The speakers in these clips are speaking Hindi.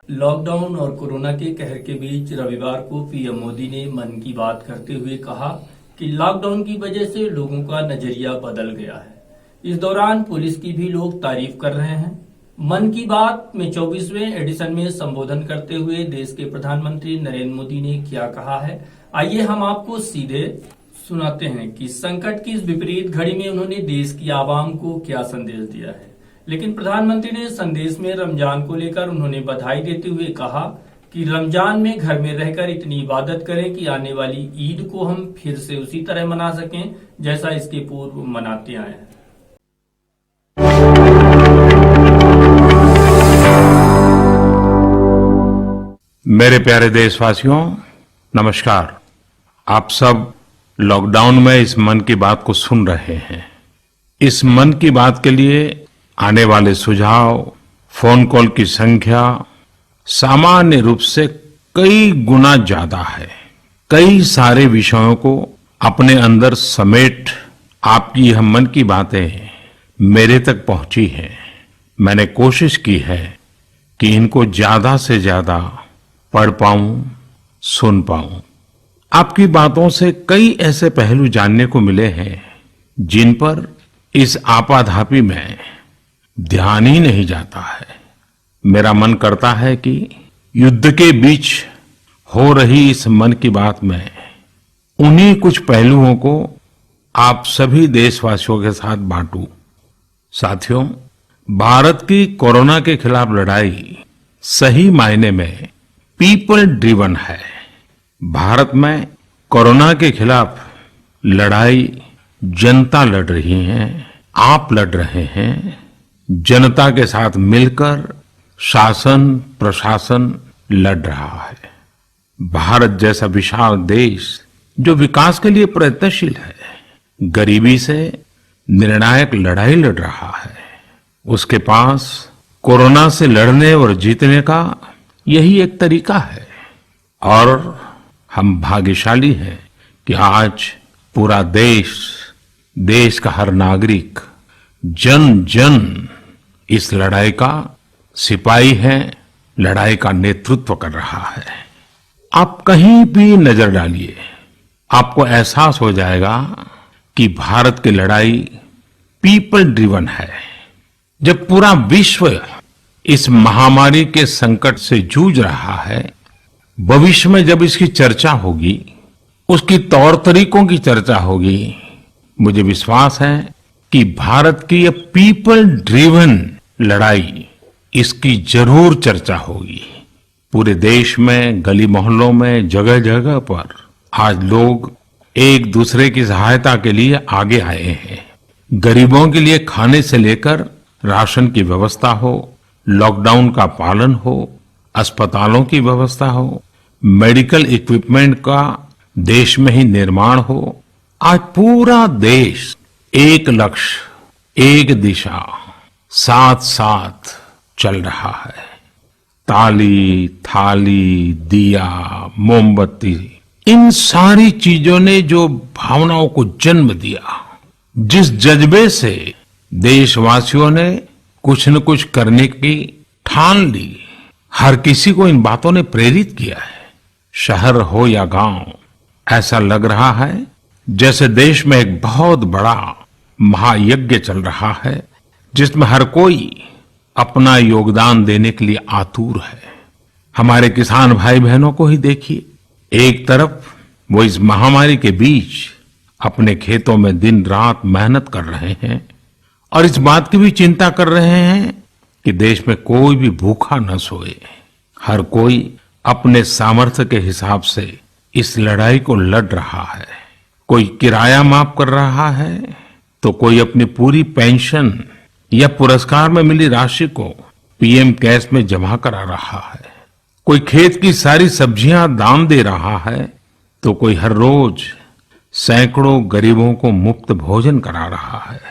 लॉकडाउन और कोरोना के कहर के बीच रविवार को पीएम मोदी ने मन की बात करते हुए कहा कि लॉकडाउन की वजह से लोगों का नजरिया बदल गया है। इस दौरान पुलिस की भी लोग तारीफ कर रहे हैं। मन की बात में 24वें एडिशन में संबोधन करते हुए देश के प्रधानमंत्री नरेंद्र मोदी ने क्या कहा है, आइए हम आपको सीधे सुनाते हैं कि संकट की इस विपरीत घड़ी में उन्होंने देश की आवाम को क्या संदेश दिया है। लेकिन प्रधानमंत्री ने संदेश में रमजान को लेकर उन्होंने बधाई देते हुए कहा कि रमजान में घर में रहकर इतनी इबादत करें कि आने वाली ईद को हम फिर से उसी तरह मना सकें जैसा इसके पूर्व मनाते आए हैं। मेरे प्यारे देशवासियों, नमस्कार। आप सब लॉकडाउन में इस मन की बात को सुन रहे हैं। इस मन की बात के लिए आने वाले सुझाव, फोन कॉल की संख्या सामान्य रूप से कई गुना ज्यादा है। कई सारे विषयों को अपने अंदर समेट आपकी यह मन की बातें मेरे तक पहुंची हैं। मैंने कोशिश की है कि इनको ज्यादा से ज्यादा पढ़ पाऊं, सुन पाऊं। आपकी बातों से कई ऐसे पहलू जानने को मिले हैं जिन पर इस आपाधापी में ध्यान ही नहीं जाता है। मेरा मन करता है कि युद्ध के बीच हो रही इस मन की बात में उन्हीं कुछ पहलुओं को आप सभी देशवासियों के साथ बांटूं। साथियों, भारत की कोरोना के खिलाफ लड़ाई सही मायने में पीपल ड्रिवन है। भारत में कोरोना के खिलाफ लड़ाई जनता लड़ रही है, आप लड़ रहे हैं। जनता के साथ मिलकर शासन प्रशासन लड़ रहा है। भारत जैसा विशाल देश जो विकास के लिए प्रयत्नशील है, गरीबी से निर्णायक लड़ाई लड़ रहा है। उसके पास कोरोना से लड़ने और जीतने का यही एक तरीका है। और हम भाग्यशाली हैं कि आज पूरा देश का हर नागरिक, जन जन इस लड़ाई का सिपाही है, लड़ाई का नेतृत्व कर रहा है। आप कहीं भी नजर डालिए, आपको एहसास हो जाएगा कि भारत की लड़ाई पीपल ड्रिवन है। जब पूरा विश्व इस महामारी के संकट से जूझ रहा है, भविष्य में जब इसकी चर्चा होगी, उसकी तौर तरीकों की चर्चा होगी, मुझे विश्वास है कि भारत की ये पीपल ड्रिवन लड़ाई, इसकी जरूर चर्चा होगी। पूरे देश में, गली मोहल्लों में, जगह जगह पर आज लोग एक दूसरे की सहायता के लिए आगे आए हैं। गरीबों के लिए खाने से लेकर राशन की व्यवस्था हो, लॉकडाउन का पालन हो, अस्पतालों की व्यवस्था हो, मेडिकल इक्विपमेंट का देश में ही निर्माण हो। आज पूरा देश एक लक्ष्य, एक दिशा, साथ साथ चल रहा है। ताली, थाली, दिया, मोमबत्ती, इन सारी चीजों ने जो भावनाओं को जन्म दिया, जिस जज्बे से देशवासियों ने कुछ न कुछ करने की ठान ली, हर किसी को इन बातों ने प्रेरित किया है। शहर हो या गांव, ऐसा लग रहा है जैसे देश में एक बहुत बड़ा महायज्ञ चल रहा है, जिसमें हर कोई अपना योगदान देने के लिए आतुर है। हमारे किसान भाई बहनों को ही देखिए, एक तरफ वो इस महामारी के बीच अपने खेतों में दिन रात मेहनत कर रहे हैं और इस बात की भी चिंता कर रहे हैं कि देश में कोई भी भूखा न सोए। हर कोई अपने सामर्थ्य के हिसाब से इस लड़ाई को लड़ रहा है। कोई किराया माफ कर रहा है, तो कोई अपनी पूरी पेंशन या पुरस्कार में मिली राशि को पीएम केयर्स में जमा करा रहा है। कोई खेत की सारी सब्जियां दान दे रहा है, तो कोई हर रोज सैकड़ों गरीबों को मुफ्त भोजन करा रहा है।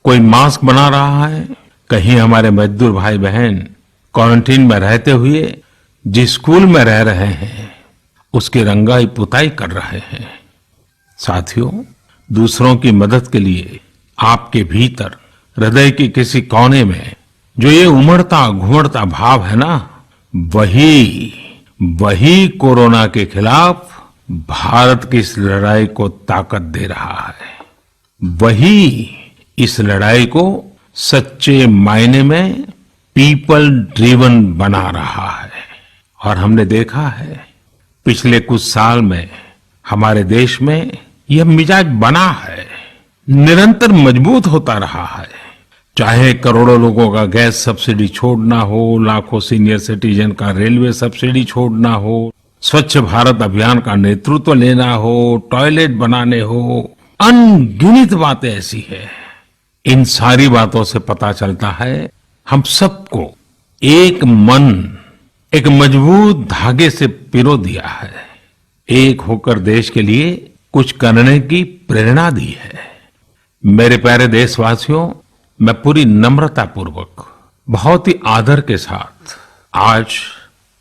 कोई मास्क बना रहा है। कहीं हमारे मजदूर भाई बहन क्वारंटीन में रहते हुए जिस स्कूल में रह रहे हैं, उसकी रंगाई पुताई कर रहे हैं। साथियों, दूसरों की मदद के लिए आपके भीतर हृदय के किसी कोने में जो ये उमड़ता घुमड़ता भाव है ना, वही वही कोरोना के खिलाफ भारत की इस लड़ाई को ताकत दे रहा है। वही इस लड़ाई को सच्चे मायने में पीपल ड्रिवन बना रहा है। और हमने देखा है पिछले कुछ साल में हमारे देश में यह मिजाज बना है, निरंतर मजबूत होता रहा है। चाहे करोड़ों लोगों का गैस सब्सिडी छोड़ना हो, लाखों सीनियर सिटीजन का रेलवे सब्सिडी छोड़ना हो, स्वच्छ भारत अभियान का नेतृत्व लेना हो, टॉयलेट बनाने हो, अनगिनत बातें ऐसी है। इन सारी बातों से पता चलता है हम सबको एक मन, एक मजबूत धागे से पिरो दिया है, एक होकर देश के लिए कुछ करने की प्रेरणा दी है। मेरे प्यारे देशवासियों, मैं पूरी नम्रता पूर्वक, बहुत ही आदर के साथ आज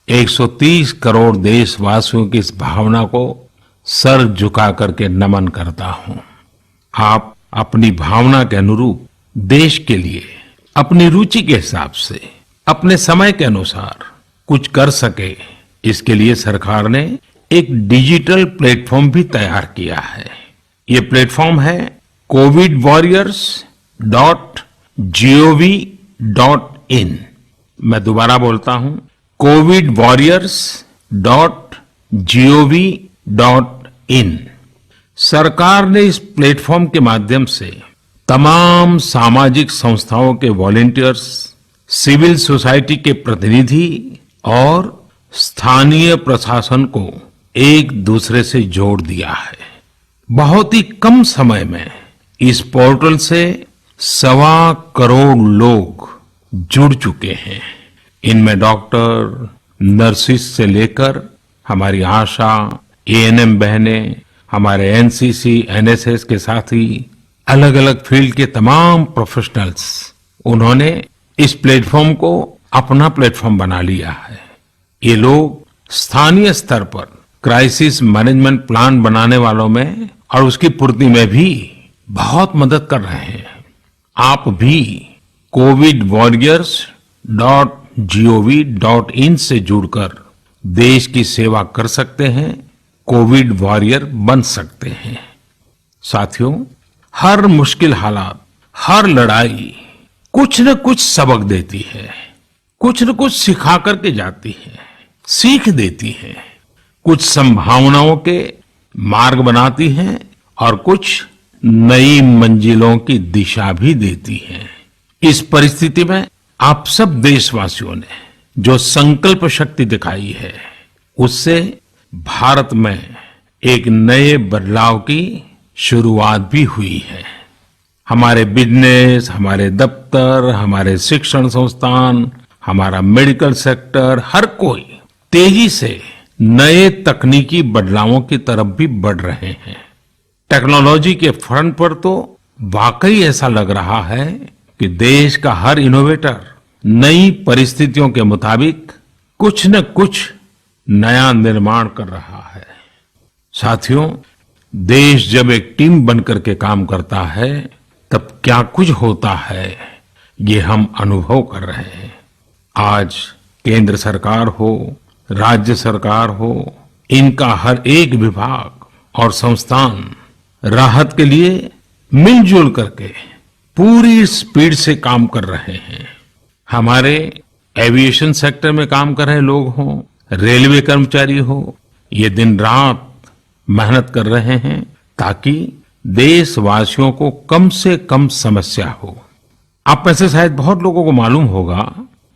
130 करोड़ देशवासियों की इस भावना को सर झुका करके नमन करता हूं। आप अपनी भावना के अनुरूप देश के लिए अपनी रुचि के हिसाब से, अपने समय के अनुसार कुछ कर सके, इसके लिए सरकार ने एक डिजिटल प्लेटफॉर्म भी तैयार किया है। ये प्लेटफॉर्म है covidwarriors.gov.in। मैं दोबारा बोलता हूं, covidwarriors.gov.in। सरकार ने इस प्लेटफॉर्म के माध्यम से तमाम सामाजिक संस्थाओं के वॉलेंटियर्स, सिविल सोसाइटी के प्रतिनिधि और स्थानीय प्रशासन को एक दूसरे से जोड़ दिया है। बहुत ही कम समय में इस पोर्टल से 1.25 करोड़ लोग जुड़ चुके हैं। इनमें डॉक्टर, नर्सिस से लेकर हमारी आशा, एएनएम बहनें, हमारे एनसीसी, एनएसएस के साथी, अलग अलग फील्ड के तमाम प्रोफेशनल्स, उन्होंने इस प्लेटफॉर्म को अपना प्लेटफॉर्म बना लिया है। ये लोग स्थानीय स्तर पर क्राइसिस मैनेजमेंट प्लान बनाने वालों में और उसकी पूर्ति में भी बहुत मदद कर रहे हैं। आप भी covidwarriors.gov.in से जुड़कर देश की सेवा कर सकते हैं, कोविड वॉरियर बन सकते हैं। साथियों, हर मुश्किल हालात, हर लड़ाई कुछ न कुछ सबक देती है, कुछ न कुछ सिखा करके जाती है, सीख देती है, कुछ संभावनाओं के मार्ग बनाती है और कुछ नई मंजिलों की दिशा भी देती है। इस परिस्थिति में आप सब देशवासियों ने जो संकल्प शक्ति दिखाई है, उससे भारत में एक नए बदलाव की शुरुआत भी हुई है। हमारे बिजनेस, हमारे दफ्तर, हमारे शिक्षण संस्थान, हमारा मेडिकल सेक्टर, हर कोई तेजी से नए तकनीकी बदलावों की तरफ भी बढ़ रहे हैं। टेक्नोलॉजी के फ्रंट पर तो वाकई ऐसा लग रहा है कि देश का हर इनोवेटर नई परिस्थितियों के मुताबिक कुछ न कुछ नया निर्माण कर रहा है। साथियों, देश जब एक टीम बनकर के काम करता है, तब क्या कुछ होता है, ये हम अनुभव कर रहे हैं। आज केंद्र सरकार हो, राज्य सरकार हो, इनका हर एक विभाग और संस्थान राहत के लिए मिलजुल करके पूरी स्पीड से काम कर रहे हैं। हमारे एविएशन सेक्टर में काम कर रहे लोग हों, रेलवे कर्मचारी हो, ये दिन रात मेहनत कर रहे हैं ताकि देशवासियों को कम से कम समस्या हो। आप में से शायद बहुत लोगों को मालूम होगा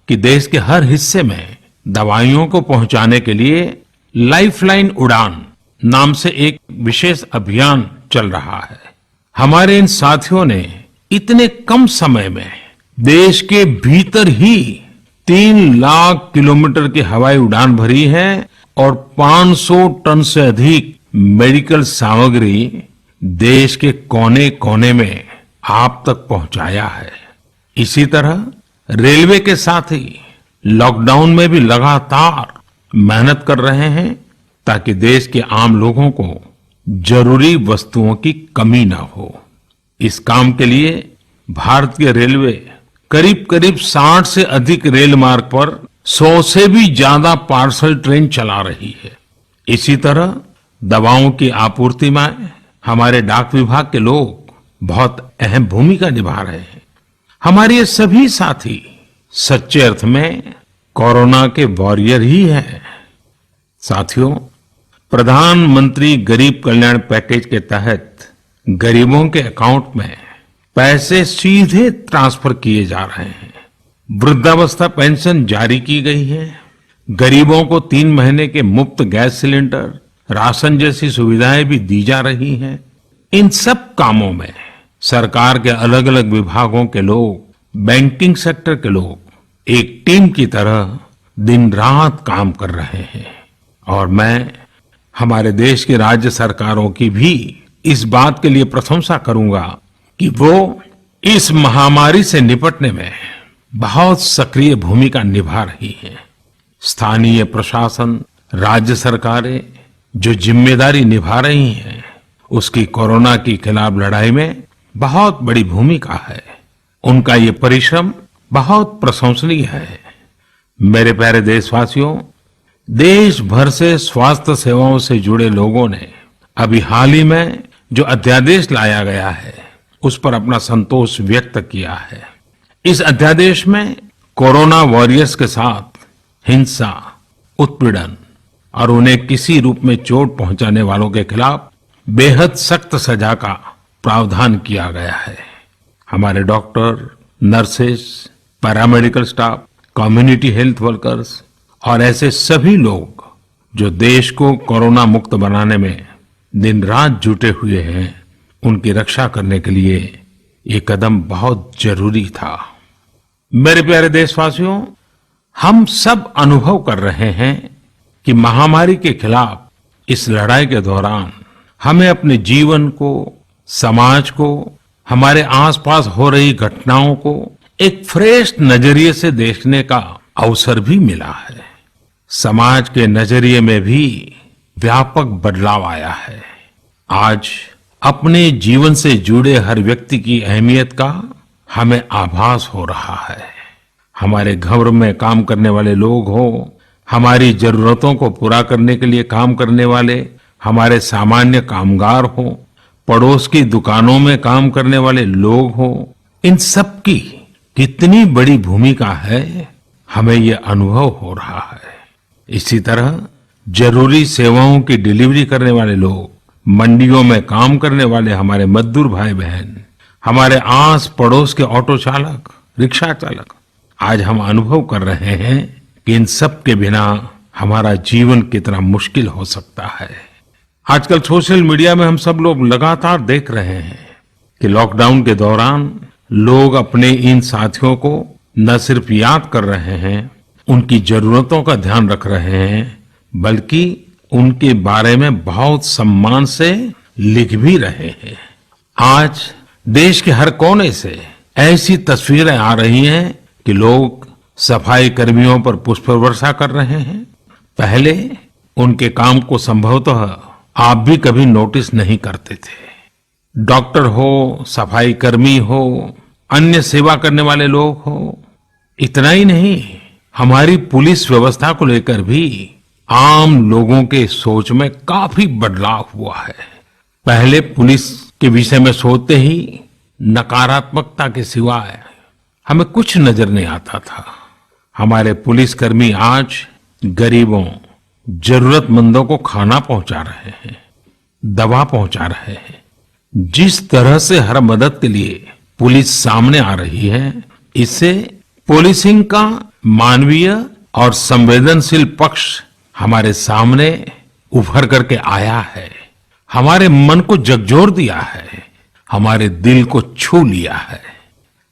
कि देश के हर हिस्से में दवाइयों को पहुंचाने के लिए लाइफलाइन उड़ान नाम से एक विशेष अभियान चल रहा है। हमारे इन साथियों ने इतने कम समय में देश के भीतर ही 3 लाख किलोमीटर की हवाई उड़ान भरी है और 500 टन से अधिक मेडिकल सामग्री देश के कोने कोने में आप तक पहुंचाया है। इसी तरह रेलवे के साथ ही लॉकडाउन में भी लगातार मेहनत कर रहे हैं ताकि देश के आम लोगों को जरूरी वस्तुओं की कमी ना हो। इस काम के लिए भारतीय रेलवे करीब करीब 60 से अधिक रेल मार्ग पर 100 से भी ज्यादा पार्सल ट्रेन चला रही है। इसी तरह दवाओं की आपूर्ति में हमारे डाक विभाग के लोग बहुत अहम भूमिका निभा रहे हैं। हमारे ये सभी साथी सच्चे अर्थ में कोरोना के वॉरियर ही हैं। साथियों, प्रधानमंत्री गरीब कल्याण पैकेज के तहत गरीबों के अकाउंट में पैसे सीधे ट्रांसफर किए जा रहे हैं। वृद्धावस्था पेंशन जारी की गई है। गरीबों को 3 महीने के मुफ्त गैस सिलेंडर, राशन जैसी सुविधाएं भी दी जा रही हैं। इन सब कामों में सरकार के अलग अलग विभागों के लोग, बैंकिंग सेक्टर के लोग एक टीम की तरह दिन रात काम कर रहे हैं। और मैं हमारे देश की राज्य सरकारों की भी इस बात के लिए प्रशंसा करूंगा कि वो इस महामारी से निपटने में बहुत सक्रिय भूमिका निभा रही हैं। स्थानीय प्रशासन, राज्य सरकारें जो जिम्मेदारी निभा रही हैं, उसकी कोरोना के खिलाफ लड़ाई में बहुत बड़ी भूमिका है। उनका ये परिश्रम बहुत प्रशंसनीय है। मेरे प्यारे देशवासियों, देश भर से स्वास्थ्य सेवाओं से जुड़े लोगों ने अभी हाल ही में जो अध्यादेश लाया गया है, उस पर अपना संतोष व्यक्त किया है। इस अध्यादेश में कोरोना वॉरियर्स के साथ हिंसा, उत्पीड़न और उन्हें किसी रूप में चोट पहुंचाने वालों के खिलाफ बेहद सख्त सजा का प्रावधान किया गया है। हमारे doctor, nurses, paramedical staff, community health workers और ऐसे सभी लोग जो देश को कोरोना मुक्त बनाने में दिन रात जुटे हुए हैं, उनकी रक्षा करने के लिए ये कदम बहुत जरूरी था। मेरे प्यारे देशवासियों, हम सब अनुभव कर रहे हैं कि महामारी के खिलाफ इस लड़ाई के दौरान हमें अपने जीवन को, समाज को, हमारे आसपास हो रही घटनाओं को एक फ्रेश नजरिए से देखने का अवसर भी मिला है। समाज के नजरिए में भी व्यापक बदलाव आया है। आज अपने जीवन से जुड़े हर व्यक्ति की अहमियत का हमें आभास हो रहा है। हमारे घर में काम करने वाले लोग हों, हमारी जरूरतों को पूरा करने के लिए काम करने वाले हमारे सामान्य कामगार हों, पड़ोस की दुकानों में काम करने वाले लोग हों, इन सब की कितनी बड़ी भूमिका है, हमें ये अनुभव हो रहा है। इसी तरह जरूरी सेवाओं की डिलीवरी करने वाले लोग, मंडियों में काम करने वाले हमारे मजदूर भाई बहन, हमारे आस पड़ोस के ऑटो चालक, रिक्शा चालक, आज हम अनुभव कर रहे हैं कि इन सब के बिना हमारा जीवन कितना मुश्किल हो सकता है। आजकल सोशल मीडिया में हम सब लोग लगातार देख रहे हैं कि लॉकडाउन के दौरान लोग अपने इन साथियों को न सिर्फ याद कर रहे हैं, उनकी जरूरतों का ध्यान रख रहे हैं, बल्कि उनके बारे में बहुत सम्मान से लिख भी रहे हैं। आज देश के हर कोने से ऐसी तस्वीरें आ रही हैं कि लोग सफाई कर्मियों पर पुष्प वर्षा कर रहे हैं। पहले उनके काम को संभवतः आप भी कभी नोटिस नहीं करते थे। डॉक्टर हो, सफाई कर्मी हो, अन्य सेवा करने वाले लोग हो, इतना ही नहीं, हमारी पुलिस व्यवस्था को लेकर भी आम लोगों के सोच में काफी बदलाव हुआ है। पहले पुलिस के विषय में सोचते ही नकारात्मकता के सिवाय हमें कुछ नजर नहीं आता था। हमारे पुलिसकर्मी आज गरीबों, जरूरतमंदों को खाना पहुंचा रहे हैं, दवा पहुंचा रहे हैं। जिस तरह से हर मदद के लिए पुलिस सामने आ रही है, इससे पुलिसिंग का मानवीय और संवेदनशील पक्ष हमारे सामने उभर करके आया है। हमारे मन को झकझोर दिया है, हमारे दिल को छू लिया है।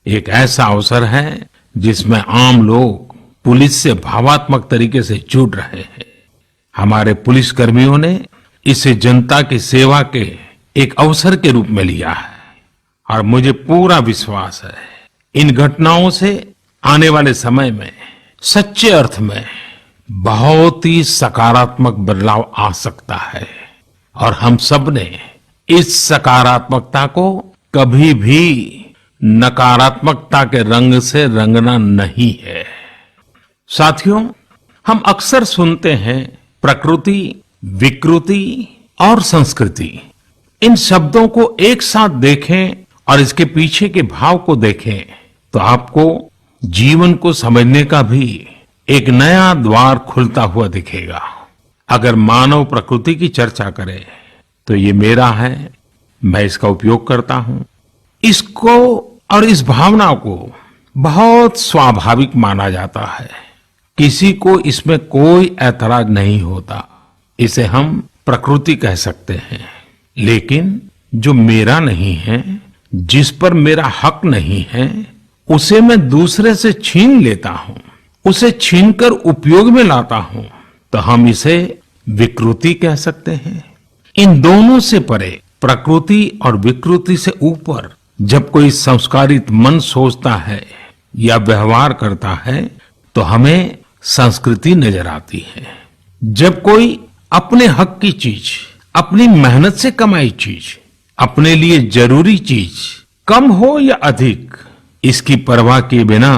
एक ऐसा अवसर है जिसमें आम लोग पुलिस से भावात्मक तरीके से जुड़ रहे हैं। हमारे पुलिस कर्मियों ने इसे जनता की सेवा के एक अवसर के रूप में लिया है और मुझे पूरा विश्वास है इन घटनाओं से आने वाले समय में सच्चे अर्थ में बहुत ही सकारात्मक बदलाव आ सकता है और हम सब ने इस सकारात्मकता को कभी भी नकारात्मकता के रंग से रंगना नहीं है। साथियों, हम अक्सर सुनते हैं प्रकृति, विकृति और संस्कृति। इन शब्दों को एक साथ देखें और इसके पीछे के भाव को देखें तो आपको जीवन को समझने का भी एक नया द्वार खुलता हुआ दिखेगा। अगर मानव प्रकृति की चर्चा करें तो ये मेरा है, मैं इसका उपयोग करता हूं। इसको और इस भावना को बहुत स्वाभाविक माना जाता है, किसी को इसमें कोई ऐतराज नहीं होता। इसे हम प्रकृति कह सकते हैं। लेकिन जो मेरा नहीं है, जिस पर मेरा हक नहीं है, उसे मैं दूसरे से छीन लेता हूं, उसे छीनकर उपयोग में लाता हूं, तो हम इसे विकृति कह सकते हैं। इन दोनों से परे, प्रकृति और विकृति से ऊपर जब कोई संस्कारित मन सोचता है या व्यवहार करता है तो हमें संस्कृति नजर आती है। जब कोई अपने हक की चीज, अपनी मेहनत से कमाई चीज, अपने लिए जरूरी चीज, कम हो या अधिक, इसकी परवाह किए बिना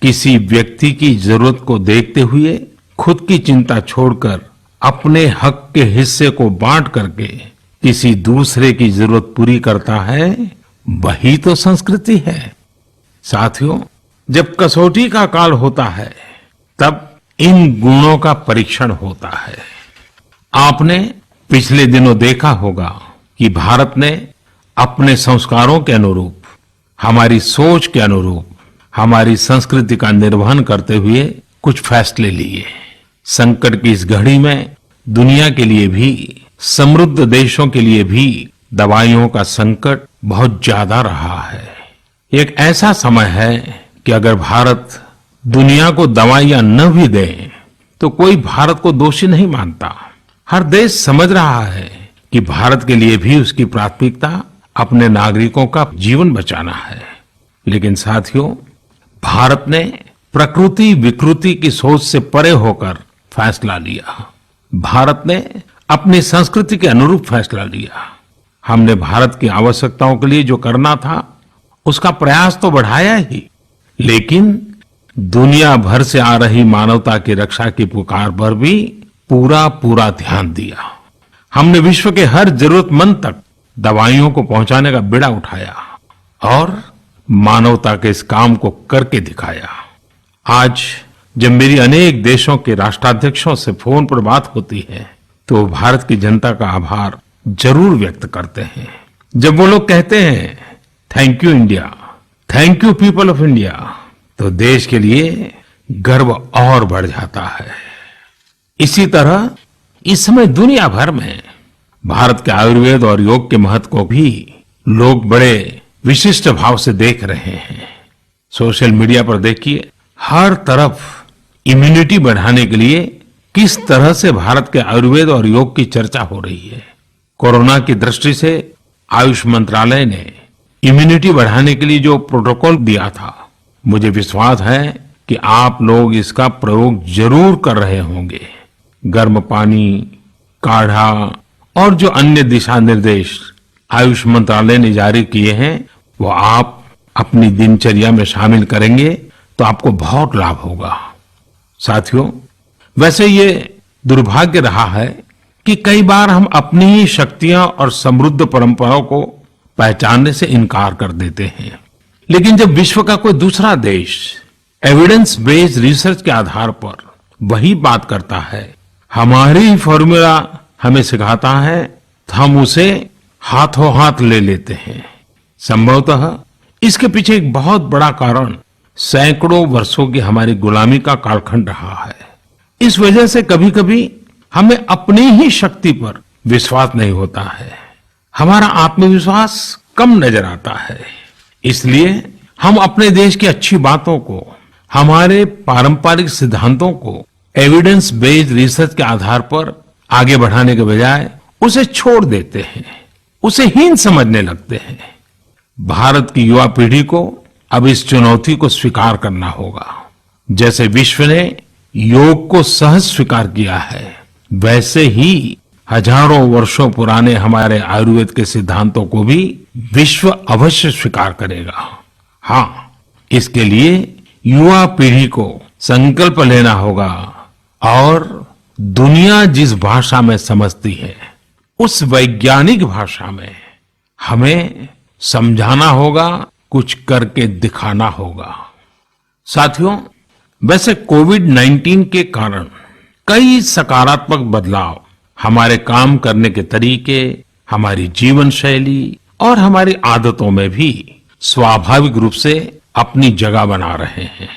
किसी व्यक्ति की जरूरत को देखते हुए खुद की चिंता छोड़कर अपने हक के हिस्से को बांट करके किसी दूसरे की जरूरत पूरी करता है, वही तो संस्कृति है। साथियों, जब कसौटी का काल होता है तब इन गुणों का परीक्षण होता है। आपने पिछले दिनों देखा होगा कि भारत ने अपने संस्कारों के अनुरूप, हमारी सोच के अनुरूप, हमारी संस्कृति का निर्वहन करते हुए कुछ फैसले लिए। संकट की इस घड़ी में दुनिया के लिए भी, समृद्ध देशों के लिए भी दवाइयों का संकट बहुत ज्यादा रहा है। एक ऐसा समय है कि अगर भारत दुनिया को दवाइयां न भी दे तो कोई भारत को दोषी नहीं मानता। हर देश समझ रहा है कि भारत के लिए भी उसकी प्राथमिकता अपने नागरिकों का जीवन बचाना है। लेकिन साथियों, भारत ने प्रकृति विकृति की सोच से परे होकर फैसला लिया। भारत ने अपनी संस्कृति के अनुरूप फैसला लिया। हमने भारत की आवश्यकताओं के लिए जो करना था उसका प्रयास तो बढ़ाया ही, लेकिन दुनिया भर से आ रही मानवता की रक्षा की पुकार पर भी पूरा ध्यान दिया। हमने विश्व के हर जरूरतमंद तक दवाइयों को पहुंचाने का बीड़ा उठाया और मानवता के इस काम को करके दिखाया। आज जब मेरी अनेक देशों के राष्ट्राध्यक्षों से फोन पर बात होती है तो वो भारत की जनता का आभार जरूर व्यक्त करते हैं। जब वो लोग कहते हैं thank you India, thank you people of India, तो देश के लिए गर्व और बढ़ जाता है। इसी तरह इस समय दुनिया भर में भारत के आयुर्वेद और योग के महत्व को भी लोग बड़े विशिष्ट भाव से देख रहे हैं। सोशल मीडिया पर देखिए, हर तरफ इम्यूनिटी बढ़ाने के लिए किस तरह से भारत के आयुर्वेद और योग की चर्चा हो रही है। कोरोना की दृष्टि से आयुष मंत्रालय ने इम्यूनिटी बढ़ाने के लिए जो प्रोटोकॉल दिया था, मुझे विश्वास है कि आप लोग इसका प्रयोग जरूर कर रहे होंगे। गर्म पानी, काढ़ा और जो अन्य दिशा निर्देश आयुष मंत्रालय ने जारी किए हैं वो आप अपनी दिनचर्या में शामिल करेंगे तो आपको बहुत लाभ होगा। साथियों, वैसे ये दुर्भाग्य रहा है कि कई बार हम अपनी ही शक्तियां और समृद्ध परंपराओं को पहचानने से इनकार कर देते हैं। लेकिन जब विश्व का कोई दूसरा देश एविडेंस बेस्ड रिसर्च के आधार पर वही बात करता है, हमारी फॉर्मूला हमें सिखाता है, तो हम उसे हाथों हाथ ले लेते हैं। संभवतः इसके पीछे एक बहुत बड़ा कारण सैकड़ों वर्षों की हमारी गुलामी का कालखंड रहा है। इस वजह से कभी कभी हमें अपनी ही शक्ति पर विश्वास नहीं होता है, हमारा आत्मविश्वास कम नजर आता है। इसलिए हम अपने देश की अच्छी बातों को, हमारे पारंपरिक सिद्धांतों को एविडेंस बेस्ड रिसर्च के आधार पर आगे बढ़ाने के बजाय उसे छोड़ देते हैं, उसे हीन समझने लगते हैं। भारत की युवा पीढ़ी को अब इस चुनौती को स्वीकार करना होगा। जैसे विश्व ने योग को सहज स्वीकार किया है, वैसे ही हजारों वर्षों पुराने हमारे आयुर्वेद के सिद्धांतों को भी विश्व अवश्य स्वीकार करेगा। हाँ, इसके लिए युवा पीढ़ी को संकल्प लेना होगा और दुनिया जिस भाषा में समझती है उस वैज्ञानिक भाषा में हमें समझाना होगा, कुछ करके दिखाना होगा। साथियों, वैसे कोविड-19 के कारण कई सकारात्मक बदलाव हमारे काम करने के तरीके, हमारी जीवन शैली और हमारी आदतों में भी स्वाभाविक रूप से अपनी जगह बना रहे हैं।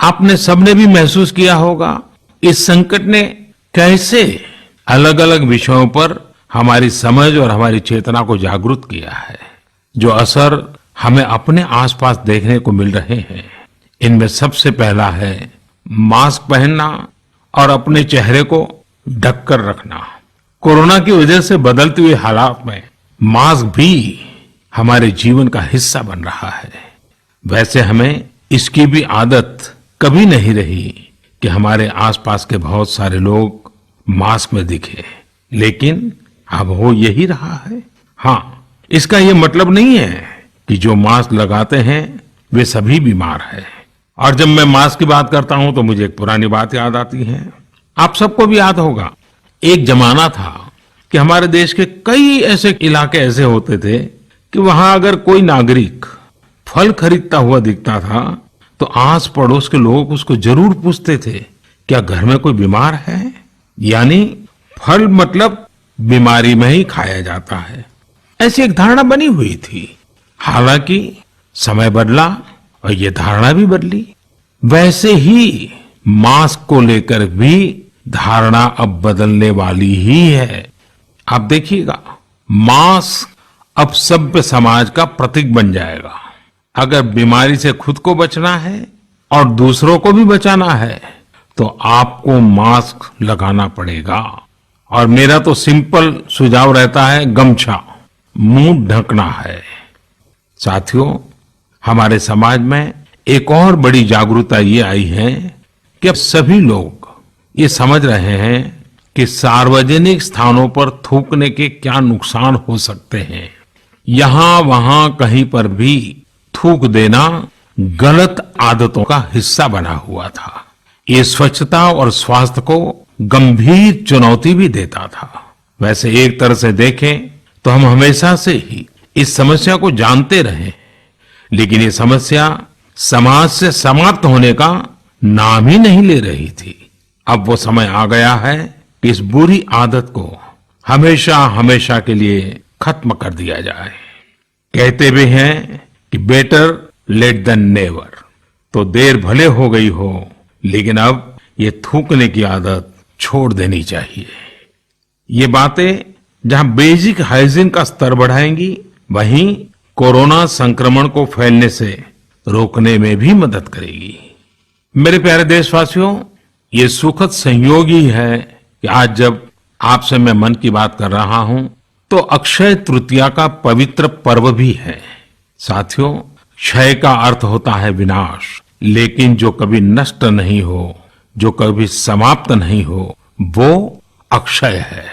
आपने सबने भी महसूस किया होगा इस संकट ने कैसे अलग अलग विषयों पर हमारी समझ और हमारी चेतना को जागरूक किया है। जो असर हमें अपने आसपास देखने को मिल रहे हैं, इनमें सबसे पहला है मास्क पहनना और अपने चेहरे को ढककर रखना। कोरोना की वजह से बदलते हुए हालात में मास्क भी हमारे जीवन का हिस्सा बन रहा है। वैसे हमें इसकी भी आदत कभी नहीं रही कि हमारे आसपास के बहुत सारे लोग मास्क में दिखे, लेकिन अब हो यही रहा है। हाँ, इसका ये मतलब नहीं है कि जो मास्क लगाते हैं वे सभी बीमार हैं। और जब मैं मास्क की बात करता हूं तो मुझे एक पुरानी बात याद आती है। आप सबको भी याद होगा, एक जमाना था कि हमारे देश के कई ऐसे इलाके ऐसे होते थे कि वहां अगर कोई नागरिक फल खरीदता हुआ दिखता था तो आस पड़ोस के लोग उसको जरूर पूछते थे, क्या घर में कोई बीमार है? यानी फल मतलब बीमारी में ही खाया जाता है, ऐसी एक धारणा बनी हुई थी। हालांकि समय बदला और ये धारणा भी बदली। वैसे ही मास्क को लेकर भी धारणा अब बदलने वाली ही है। आप देखिएगा, मास्क अब सभ्य समाज का प्रतीक बन जाएगा। अगर बीमारी से खुद को बचना है और दूसरों को भी बचाना है तो आपको मास्क लगाना पड़ेगा। और मेरा तो सिंपल सुझाव रहता है, गमछा मुंह ढकना है। साथियों, हमारे समाज में एक और बड़ी जागरूकता ये आई है कि अब सभी लोग ये समझ रहे हैं कि सार्वजनिक स्थानों पर थूकने के क्या नुकसान हो सकते हैं। यहां वहां कहीं पर भी थूक देना गलत आदतों का हिस्सा बना हुआ था। ये स्वच्छता और स्वास्थ्य को गंभीर चुनौती भी देता था। वैसे एक तरह से देखें तो हम हमेशा से ही इस समस्या को जानते रहे, लेकिन ये समस्या समाज से समाप्त होने का नाम ही नहीं ले रही थी। अब वो समय आ गया है कि इस बुरी आदत को हमेशा हमेशा के लिए खत्म कर दिया जाए। कहते भी हैं कि बेटर लेट देन नेवर। तो देर भले हो गई हो, लेकिन अब ये थूकने की आदत छोड़ देनी चाहिए। ये बातें जहां बेसिक हाइजीन का स्तर बढ़ाएंगी, वहीं कोरोना संक्रमण को फैलने से रोकने में भी मदद करेगी। मेरे प्यारे देशवासियों, ये सुखद संयोग ही है कि आज जब आपसे मैं मन की बात कर रहा हूं तो अक्षय तृतीया का पवित्र पर्व भी है। साथियों, क्षय का अर्थ होता है विनाश, लेकिन जो कभी नष्ट नहीं हो, जो कभी समाप्त नहीं हो, वो अक्षय है।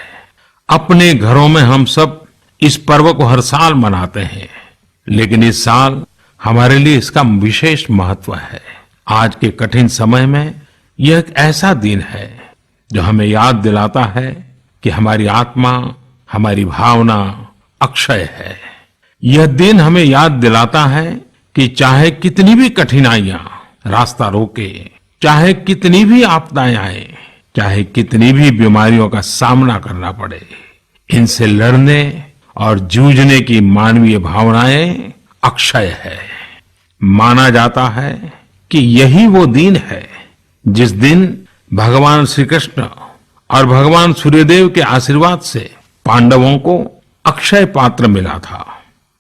अपने घरों में हम सब इस पर्व को हर साल मनाते हैं, लेकिन इस साल हमारे लिए इसका विशेष महत्व है। आज के कठिन समय में यह एक ऐसा दिन है जो हमें याद दिलाता है कि हमारी आत्मा, हमारी भावना अक्षय है। यह दिन हमें याद दिलाता है कि चाहे कितनी भी कठिनाइयां रास्ता रोके, चाहे कितनी भी आपदाएं आए, चाहे कितनी भी बीमारियों का सामना करना पड़े, इनसे लड़ने और जूझने की मानवीय भावनाएं अक्षय है। माना जाता है कि यही वो दिन है जिस दिन भगवान श्री कृष्ण और भगवान सूर्यदेव के आशीर्वाद से पांडवों को अक्षय पात्र मिला था।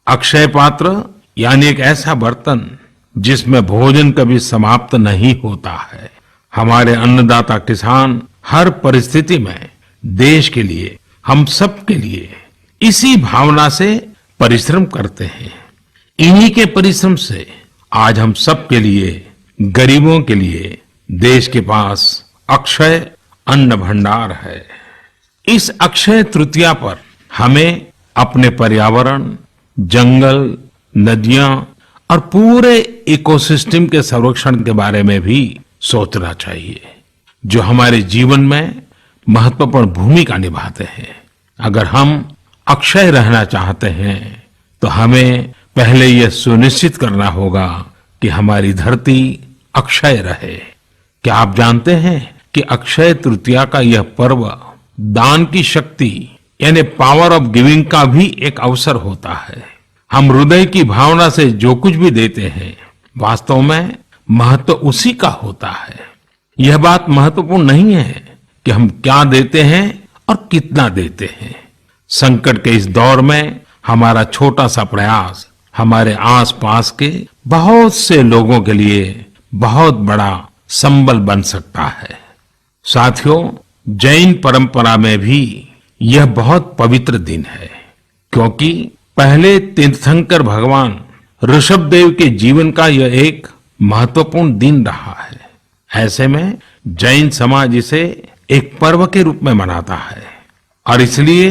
अक्षय पात्र यानी एक ऐसा बर्तन जिसमें भोजन कभी समाप्त नहीं होता है। हमारे अन्नदाता किसान हर परिस्थिति में देश के लिए, हम सब के लिए इसी भावना से परिश्रम करते हैं। इन्हीं के परिश्रम से आज हम सब के लिए, गरीबों के लिए देश के पास अक्षय अन्न भंडार है। इस अक्षय तृतीया पर हमें अपने पर्यावरण, जंगल, नदियां और पूरे इकोसिस्टम के संरक्षण के बारे में भी सोचना चाहिए, जो हमारे जीवन में महत्वपूर्ण भूमिका निभाते हैं। अगर हम अक्षय रहना चाहते हैं तो हमें पहले यह सुनिश्चित करना होगा कि हमारी धरती अक्षय रहे। क्या आप जानते हैं कि अक्षय तृतीया का यह पर्व दान की शक्ति यानी पावर ऑफ गिविंग का भी एक अवसर होता है। हम हृदय की भावना से जो कुछ भी देते हैं वास्तव में महत्व उसी का होता है। यह बात महत्वपूर्ण नहीं है कि हम क्या देते हैं और कितना देते हैं। संकट के इस दौर में हमारा छोटा सा प्रयास हमारे आसपास के बहुत से लोगों के लिए बहुत बड़ा संबल बन सकता है। साथियों, जैन परंपरा में भी यह बहुत पवित्र दिन है, क्योंकि पहले तीर्थंकर भगवान ऋषभदेव के जीवन का यह एक महत्वपूर्ण दिन रहा है। ऐसे में जैन समाज इसे एक पर्व के रूप में मनाता है और इसलिए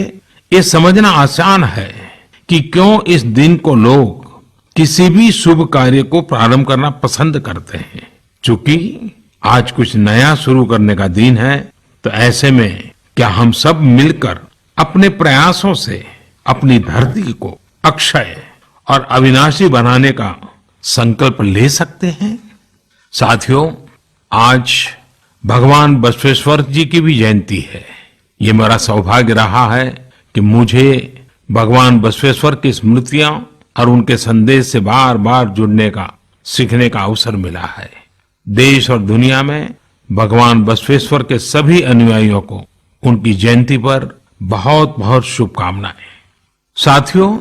ये समझना आसान है कि क्यों इस दिन को लोग किसी भी शुभ कार्य को प्रारंभ करना पसंद करते हैं। चूंकि आज कुछ नया शुरू करने का दिन है, तो ऐसे में क्या हम सब मिलकर अपने प्रयासों से अपनी धरती को अक्षय और अविनाशी बनाने का संकल्प ले सकते हैं? साथियों, आज भगवान बसवेश्वर जी की भी जयंती है। ये मेरा सौभाग्य रहा है कि मुझे भगवान बसवेश्वर की स्मृतियां और उनके संदेश से बार बार जुड़ने का, सीखने का अवसर मिला है। देश और दुनिया में भगवान बसवेश्वर के सभी अनुयायियों को उनकी जयंती पर बहुत बहुत शुभकामनाएं। साथियों,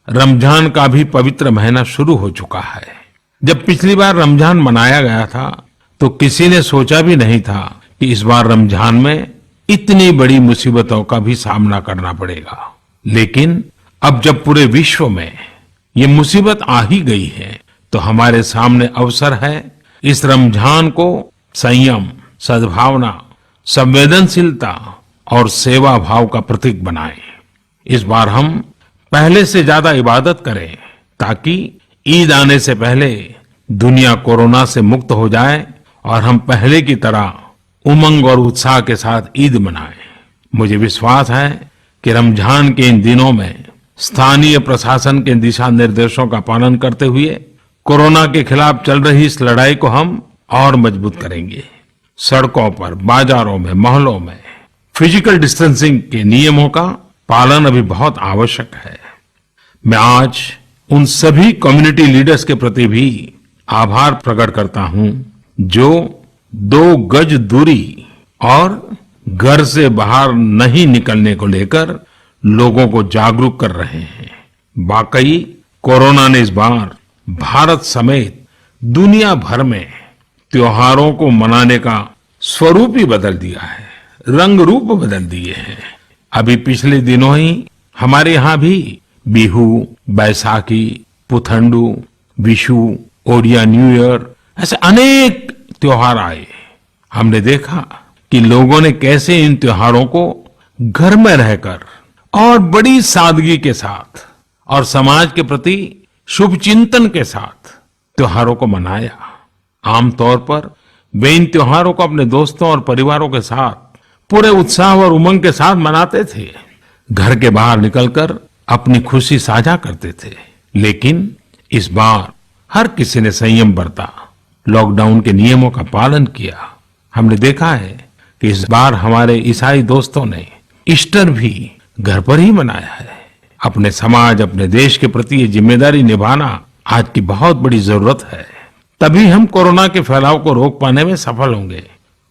रमजान का भी पवित्र महीना शुरू हो चुका है। जब पिछली बार रमजान मनाया गया था तो किसी ने सोचा भी नहीं था कि इस बार रमजान में इतनी बड़ी मुसीबतों का भी सामना करना पड़ेगा। लेकिन अब जब पूरे विश्व में ये मुसीबत आ ही गई है तो हमारे सामने अवसर है इस रमजान को संयम, सद्भावना, संवेदनशीलता और सेवा भाव का प्रतीक बनाएं। इस बार हम पहले से ज्यादा इबादत करें ताकि ईद आने से पहले दुनिया कोरोना से मुक्त हो जाए और हम पहले की तरह उमंग और उत्साह के साथ ईद मनाएं। मुझे विश्वास है कि रमजान के इन दिनों में स्थानीय प्रशासन के दिशा निर्देशों का पालन करते हुए कोरोना के खिलाफ चल रही इस लड़ाई को हम और मजबूत करेंगे। सड़कों पर, बाजारों में, मोहल्लों में फिजिकल डिस्टेंसिंग के नियमों का पालन अभी बहुत आवश्यक है। मैं आज उन सभी कम्युनिटी लीडर्स के प्रति भी आभार प्रकट करता हूं जो 2 गज दूरी और घर से बाहर नहीं निकलने को लेकर लोगों को जागरूक कर रहे हैं। वाकई कोरोना ने इस बार भारत समेत दुनिया भर में त्योहारों को मनाने का स्वरूप ही बदल दिया है, रंग रूप बदल दिए हैं। अभी पिछले दिनों ही हमारे यहाँ भी बिहू, बैसाखी, पुथंडू, विशु, ओडिया न्यू ईयर ऐसे अनेक त्योहार आए। हमने देखा कि लोगों ने कैसे इन त्योहारों को घर में रहकर और बड़ी सादगी के साथ और समाज के प्रति शुभ चिंतन के साथ त्योहारों को मनाया। आमतौर पर वे इन त्योहारों को अपने दोस्तों और परिवारों के साथ पूरे उत्साह और उमंग के साथ मनाते थे, घर के बाहर निकलकर अपनी खुशी साझा करते थे। लेकिन इस बार हर किसी ने संयम बरता, लॉकडाउन के नियमों का पालन किया। हमने देखा है कि इस बार हमारे ईसाई दोस्तों ने ईस्टर भी घर पर ही मनाया है। अपने समाज, अपने देश के प्रति ये जिम्मेदारी निभाना आज की बहुत बड़ी जरूरत है। तभी हम कोरोना के फैलाव को रोक पाने में सफल होंगे,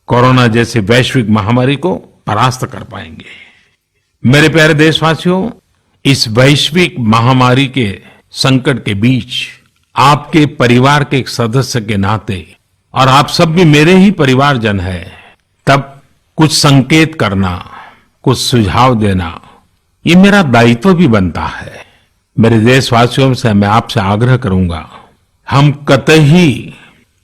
कोरोना जैसे वैश्विक महामारी को परास्त कर पाएंगे। मेरे प्यारे देशवासियों, इस वैश्विक महामारी के संकट के बीच आपके परिवार के एक सदस्य के नाते, और आप सब भी मेरे ही परिवारजन हैं, तब कुछ संकेत करना, कुछ सुझाव देना, ये मेरा दायित्व भी बनता है। मेरे देशवासियों से मैं आपसे आग्रह करूंगा, हम कतई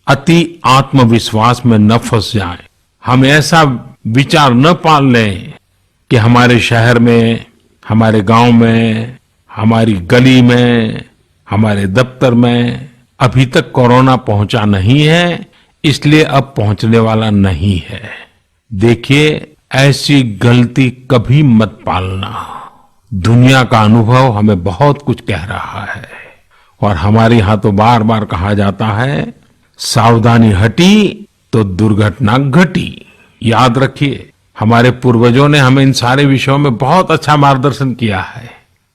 अति आत्मविश्वास में न फंस जाएं। हम ऐसा विचार न पाल लें कि हमारे शहर में, हमारे गांव में, हमारी गली में, हमारे दफ्तर में अभी तक कोरोना पहुंचा नहीं है, इसलिए अब पहुंचने वाला नहीं है। देखिए, ऐसी गलती कभी मत पालना। दुनिया का अनुभव हमें बहुत कुछ कह रहा है और हमारे यहां तो बार बार कहा जाता है, सावधानी हटी तो दुर्घटना घटी। याद रखिए, हमारे पूर्वजों ने हमें इन सारे विषयों में बहुत अच्छा मार्गदर्शन किया है।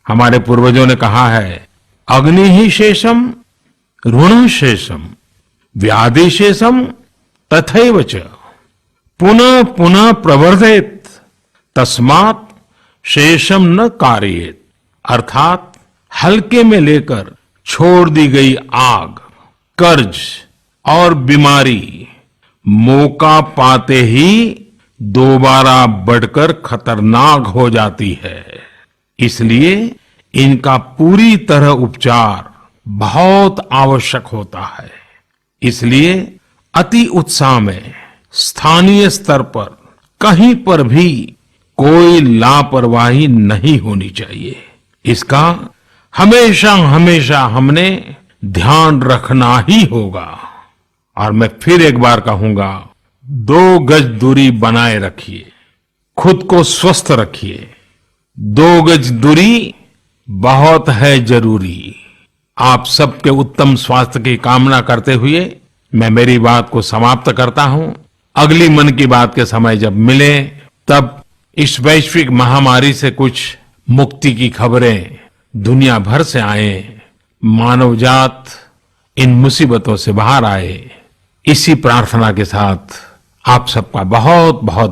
हमारे पूर्वजों ने कहा है, अग्नि ही शेषम ऋण शेषम व्याधि शेषम तथैव च पुनः पुनः प्रवर्धेत तस्मात् शेषम न कार्येत। अर्थात हल्के में लेकर छोड़ दी गई आग, कर्ज और बीमारी मौका पाते ही दोबारा बढ़कर खतरनाक हो जाती है। इसलिए इनका पूरी तरह उपचार बहुत आवश्यक होता है। इसलिए अति उत्साह में स्थानीय स्तर पर कहीं पर भी कोई लापरवाही नहीं होनी चाहिए। इसका हमेशा हमेशा हमने ध्यान रखना ही होगा। और मैं फिर एक बार कहूंगा, 2 गज दूरी बनाए रखिए, खुद को स्वस्थ रखिए। 2 गज दूरी बहुत है जरूरी। आप सबके उत्तम स्वास्थ्य की कामना करते हुए मैं मेरी बात को समाप्त करता हूं। अगली मन की बात के समय जब मिले, तब इस वैश्विक महामारी से कुछ मुक्ति की खबरें दुनिया भर से आए, मानव जात इन मुसीबतों से बाहर आए, इसी प्रार्थना के साथ आप सबका बहुत बहुत